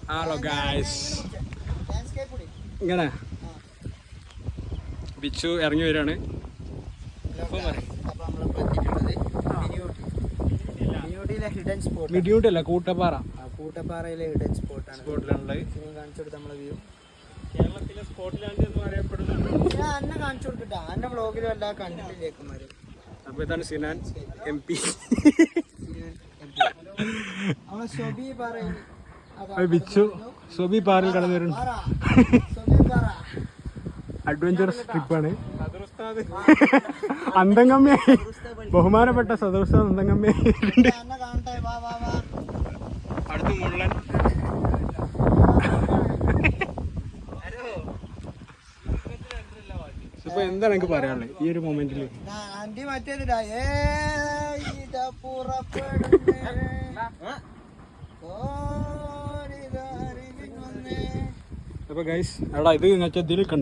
Hello guys. ഇങ്ങനെ ബിച്ചു ഇറങ്ങി വരികയാണ്. മിഡിയൂട്ടല്ല, കൂട്ടപ്പാറയിലെ ഹിഡൻ സ്പോട്ടിലാണുള്ളത്. കാണിച്ചു കൊടുത്ത നമ്മളെ വ്യൂ. കേരളത്തിലെ സ്കോട്ട്ലാൻഡ് എന്ന് പറയപ്പെടുന്നുണ്ട്. ഞാൻ അന്നെ കാണിച്ചു കൊടുക്കട്ടാ, എന്റെ വ്ളോഗിലും എല്ലാം കണ്ടിട്ടില്ലേക്കുമാര്. അപ്പൊ ഇതാണ് സിനാൻ MP. ബിച്ചു സോബി പാറിൽ കടന്നു വരുന്നു. അഡ്വഞ്ചറസ് ട്രിപ്പാണ്. അന്തംഗമ്മയായി ബഹുമാനപ്പെട്ട സദൃശ അന്തംഗമ്മയായി അടുത്ത മുള്ളൻ. ഇപ്പൊ എന്താണ് എനിക്ക് പറയാനുള്ളത് ഈ ഒരു മൊമെന്റില്? അപ്പൊ ഗൈസ് അവിടെ ഇത് ഇതിൽ